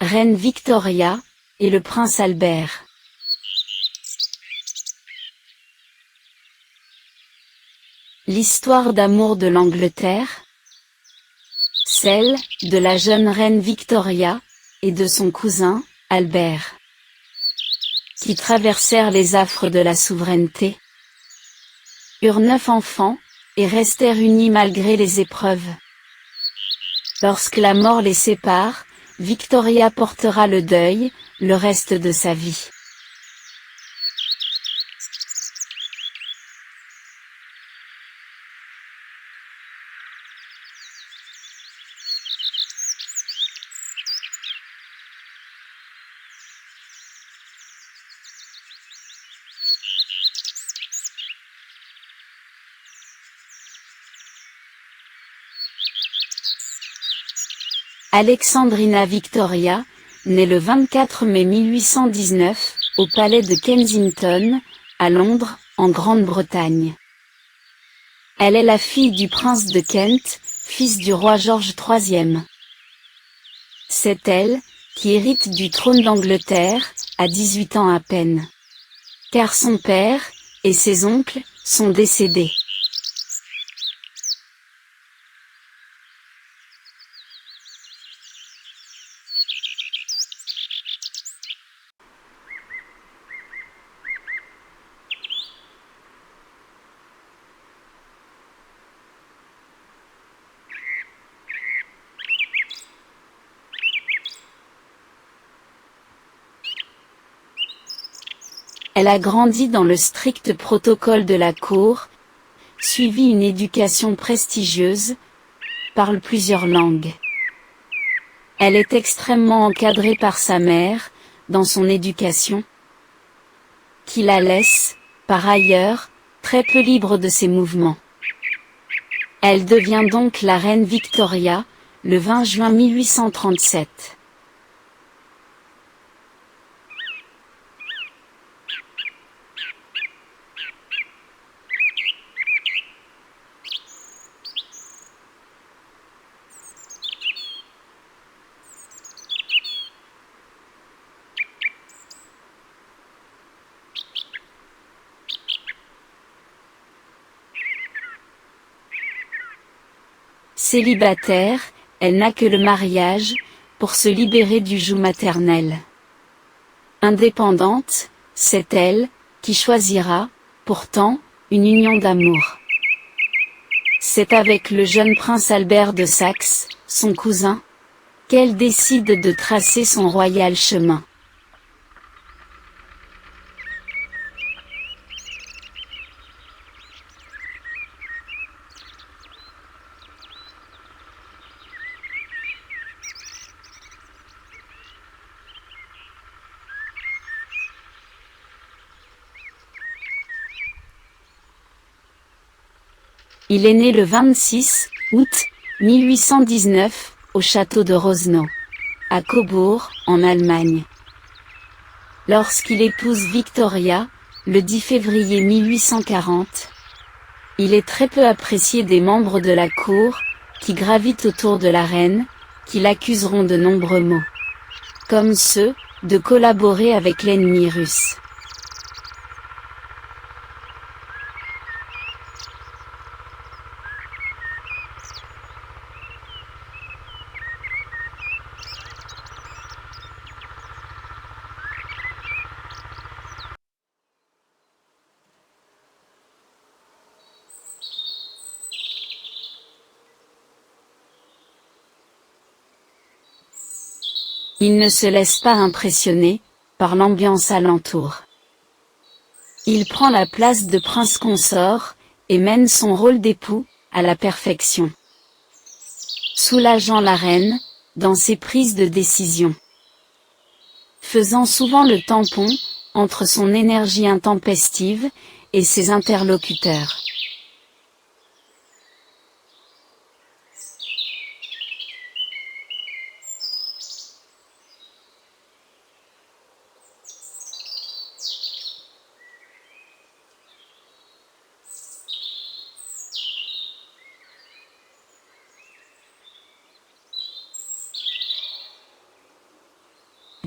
reine Victoria, et le prince Albert. L'histoire d'amour de l'Angleterre, celle de la jeune reine Victoria, et de son cousin, Albert, qui traversèrent les affres de la souveraineté, eurent 9 enfants, et restèrent unis malgré les épreuves. Lorsque la mort les sépare, Victoria portera le deuil, le reste de sa vie. Alexandrina Victoria, née le 24 mai 1819, au palais de Kensington, à Londres, en Grande-Bretagne. Elle est la fille du prince de Kent, fils du roi George III. C'est elle, qui hérite du trône d'Angleterre, à 18 ans à peine. Car son père, et ses oncles, sont décédés. Elle a grandi dans le strict protocole de la cour, suivi une éducation prestigieuse, parle plusieurs langues. Elle est extrêmement encadrée par sa mère, dans son éducation, qui la laisse, par ailleurs, très peu libre de ses mouvements. Elle devient donc la reine Victoria, le 20 juin 1837. Célibataire, elle n'a que le mariage, pour se libérer du joug maternel. Indépendante, c'est elle, qui choisira, pourtant, une union d'amour. C'est avec le jeune prince Albert de Saxe, son cousin, qu'elle décide de tracer son royal chemin. Il est né le 26 août 1819, au château de Rosenau, à Cobourg, en Allemagne. Lorsqu'il épouse Victoria, le 10 février 1840, il est très peu apprécié des membres de la cour, qui gravitent autour de la reine, qui l'accuseront de nombreux maux, comme ceux, de collaborer avec l'ennemi russe. Il ne se laisse pas impressionner, par l'ambiance alentour. Il prend la place de prince consort, et mène son rôle d'époux, à la perfection. Soulageant la reine, dans ses prises de décision. Faisant souvent le tampon, entre son énergie intempestive, et ses interlocuteurs.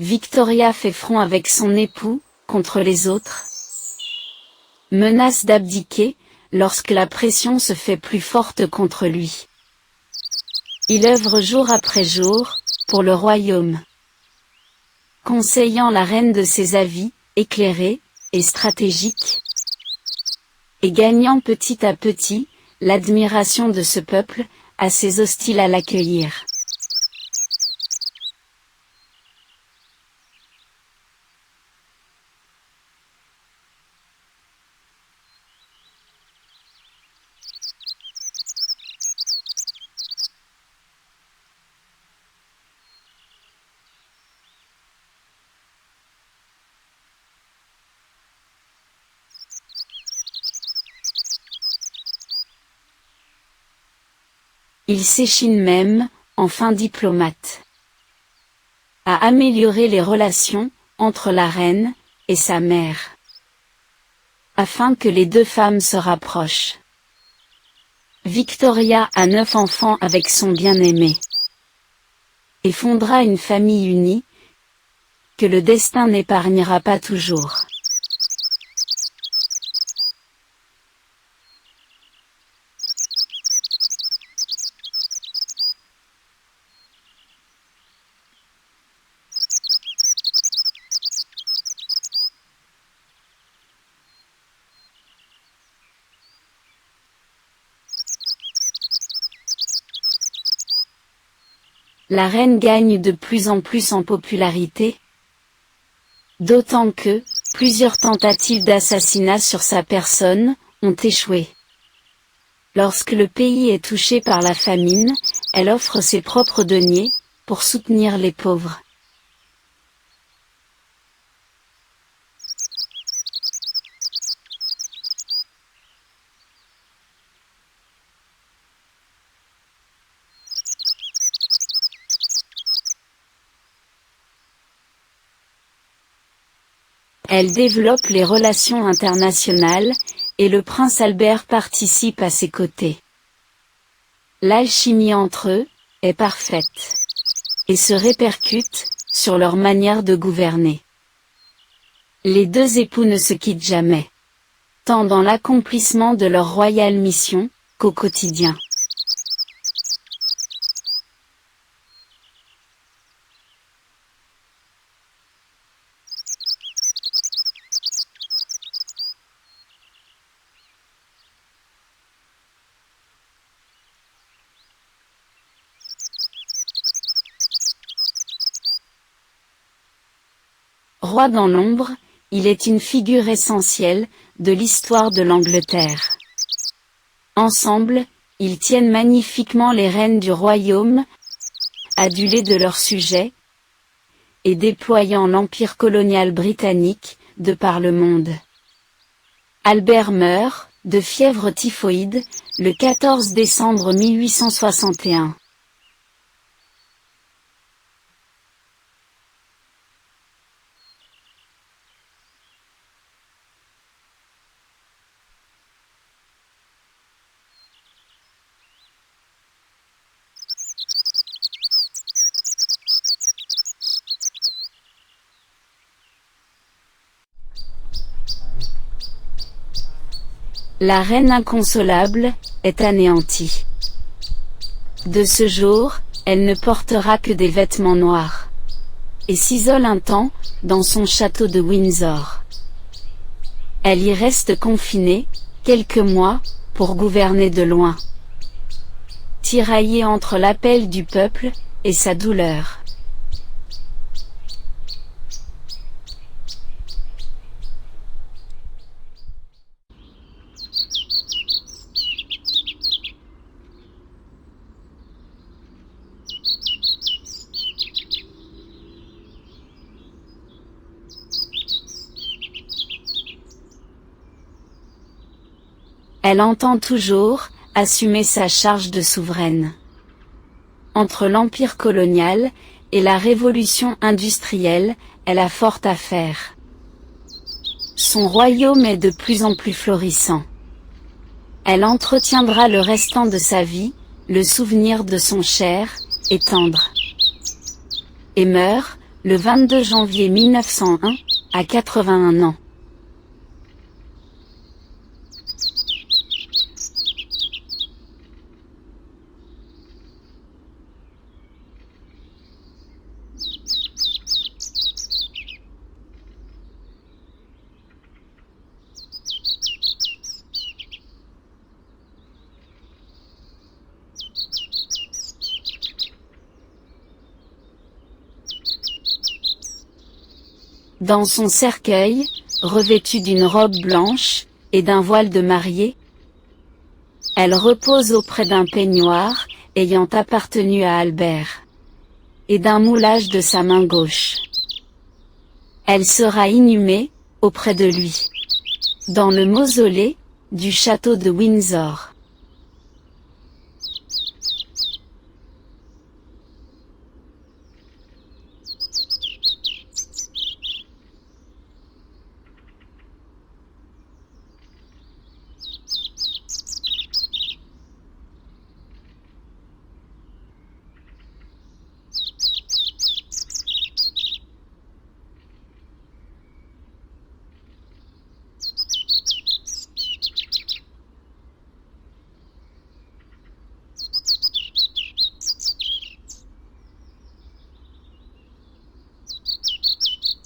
Victoria fait front avec son époux, contre les autres. Menace d'abdiquer, lorsque la pression se fait plus forte contre lui. Il œuvre jour après jour, pour le royaume. Conseillant la reine de ses avis, éclairés, et stratégiques. Et gagnant petit à petit, l'admiration de ce peuple, assez hostile à l'accueillir. Il s'échine même, en fin diplomate, à améliorer les relations entre la reine et sa mère, afin que les deux femmes se rapprochent. Victoria a 9 enfants avec son bien-aimé, et fondera une famille unie, que le destin n'épargnera pas toujours. La reine gagne de plus en plus en popularité, d'autant que, plusieurs tentatives d'assassinat sur sa personne, ont échoué. Lorsque le pays est touché par la famine, elle offre ses propres deniers, pour soutenir les pauvres. Elle développe les relations internationales, et le prince Albert participe à ses côtés. L'alchimie entre eux est parfaite, et se répercute sur leur manière de gouverner. Les deux époux ne se quittent jamais, tant dans l'accomplissement de leur royale mission, qu'au quotidien. Roi dans l'ombre, il est une figure essentielle de l'histoire de l'Angleterre. Ensemble, ils tiennent magnifiquement les rênes du royaume, adulés de leurs sujets, et déployant l'empire colonial britannique, de par le monde. Albert meurt, de fièvre typhoïde, le 14 décembre 1861. La reine inconsolable est anéantie. De ce jour, elle ne portera que des vêtements noirs, et s'isole un temps, dans son château de Windsor. Elle y reste confinée, quelques mois, pour gouverner de loin. Tiraillée entre l'appel du peuple, et sa douleur. Elle entend toujours assumer sa charge de souveraine. Entre l'empire colonial et la révolution industrielle, elle a fort à faire. Son royaume est de plus en plus florissant. Elle entretiendra le restant de sa vie, le souvenir de son cher et tendre. Et meurt, le 22 janvier 1901, à 81 ans. Dans son cercueil, revêtue d'une robe blanche, et d'un voile de mariée, elle repose auprès d'un peignoir, ayant appartenu à Albert, et d'un moulage de sa main gauche. Elle sera inhumée, auprès de lui, dans le mausolée, du château de Windsor.